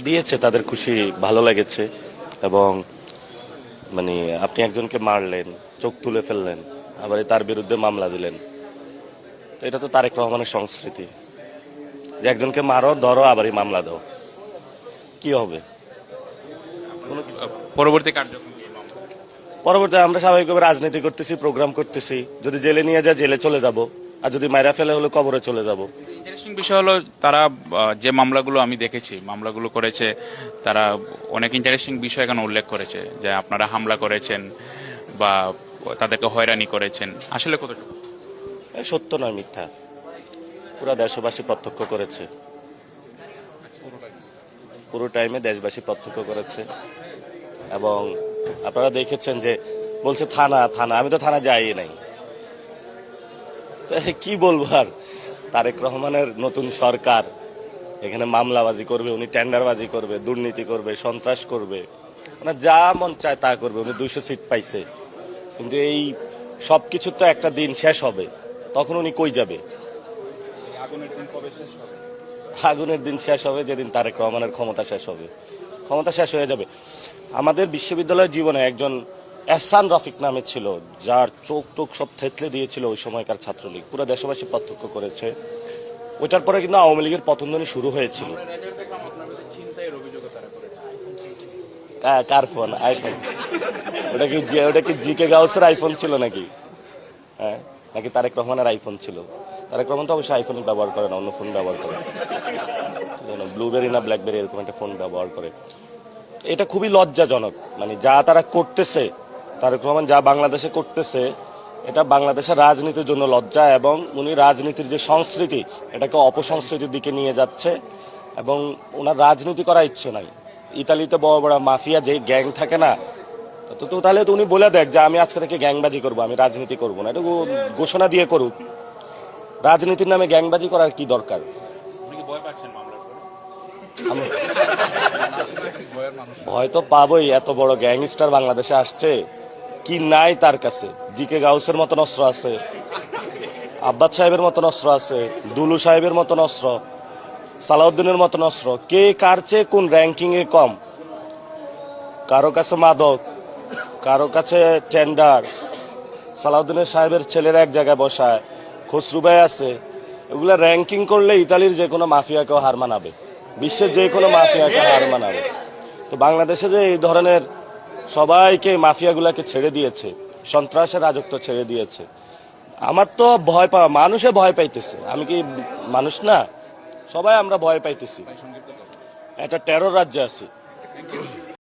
দিয়েছে, তাদের খুশি ভালো লেগেছে। এবং মানে আপনি একজনকে মারলেন, চোখ তুলে ফেললেন, আবার তার বিরুদ্ধে মামলা দিলেন, তো এটা তো তারেক রহমানের সংস্কৃতি যে একজনকে মারো, ধরো, আবারই মামলা দাও, কি হবে? পরবর্তী কার্যক্রম কি? পরবর্তী আমরা স্বাভাবিকভাবে রাজনীতি করতেছি, প্রোগ্রাম করতেছি। যদি জেলে নিয়ে যায় জেলে চলে যাব, আর যদি মাইরা ফেলে হলে কবরে চলে যাব। ইন্টারেস্টিং বিষয় হলো তারা যে মামলাগুলো আমি দেখেছি মামলাগুলো করেছে, তারা অনেক ইন্টারেস্টিং বিষয় এখানে উল্লেখ করেছে যে আপনারা হামলা করেছেন বা তাদেরকে হয়রানি করেছেন। আসলে কতটুকু সত্য নয়, মিথ্যা। পুরা দেশবাসী প্রত্যক্ষ করেছে, পুরো টাইমে দেশবাসী প্রত্যক্ষ করেছে। এবং আপনারা দেখেছেন যে বলছে থানা থানা, আমি তো থানা যাই নাই। কি বলবো আর, তারেক রহমানের নতুন সরকার এখানে মামলাবাজি করবে, উনি টেন্ডারবাজি করবে, দুর্নীতি করবে, সন্ত্রাস করবে, মানে যা মন চায় তা করবে। উনি 200 সিট পাইছে, কিন্তু এই সব কিছু তো একটা দিন শেষ হবে, তখন উনি কই যাবে? আগুনের দিন শেষ হবে যেদিন তারেক রহমানের ক্ষমতা শেষ হবে, ক্ষমতা শেষ হয়ে যাবে। আমাদের বিশ্ববিদ্যালয়ের জীবনে একজন এহসান রফিক নামে ছিল, যার চোখ টোক সব থেতলে দিয়েছিল ওই সময়কার ছাত্রলীগ, পুরো দেশবাসী প্রত্যক্ষ করেছে। ওইটার পরে কিন্তু আওয়ামী লীগের পতনধ্বনি শুরু হয়েছিল। কার ফোন? আইফোন? ওটা কি জিকে গাউসের আইফোন ছিল নাকি? হ্যাঁ, নাকি তারেক রহমানের আইফোন ছিল? তারেক রহমান তো অবশ্যই আইফোন ব্যবহার করে না, অন্য ফোন ব্যবহার করে, ব্লুবেরি না ব্ল্যাকবেরি এরকম একটা ফোন ব্যবহার করে। এটা খুবই লজ্জাজনক। মানে যা তারা করতেছে, তারেক রহমান যা বাংলাদেশে করতেছে, এটা বাংলাদেশের রাজনীতির জন্য লজ্জা। এবং উনি রাজনীতির যে সংস্কৃতি, এটাকে অপসংস্কৃতির দিকে নিয়ে যাচ্ছে। এবং ওনার রাজনীতি করার ইচ্ছে নাই। ইতালিতে বড় বড় মাফিয়া যে গ্যাং থাকে না, তো তাহলে তো উনি বলে দেখ যে আমি আজকে থেকে গ্যাংবাজি করবো, আমি রাজনীতি করবো না, এটা ঘোষণা দিয়ে করুক। রাজনীতির নামে গ্যাংবাজি করার কি দরকার? ভয় তো পাবোই, এত বড় গ্যাংস্টার বাংলাদেশে আসছে, কি নাই তার কাছে? জিকে গাউসের মতন অস্ত্র আছে, আব্বাস সাহেবের মতন অস্ত্র আছে, দুলু সাহেবের মতন অস্ত্র, সালাউদ্দিনের মতন অস্ত্র। কে কার চেয়ে কোন র্যাঙ্কিং এ কম? কারো কাছে মাদক, কারো কাছে টেন্ডার। সালাউদ্দিনের সাহেবের ছেলেরা এক জায়গায় বসায়, খসরু ভাই আছে। এগুলা র্যাঙ্কিং করলে ইতালির যে কোনো মাফিয়াকেও হার মানাবে, বিশ্বের যে কোনো মাফিয়াকে হার মানাবে। তো বাংলাদেশে যে এই ধরনের সবাইকে মাফিয়াগুলাকে ছেড়ে দিয়েছে, সন্ত্রাসের রাজত্ব ছেড়ে দিয়েছে, আমার তো ভয় পাওয়া, মানুষে ভয় পাইতেছে। আমি কি মানুষ না? সবাই আমরা ভয় পাইতেছি, একটা টেরর রাজ্যে আছি।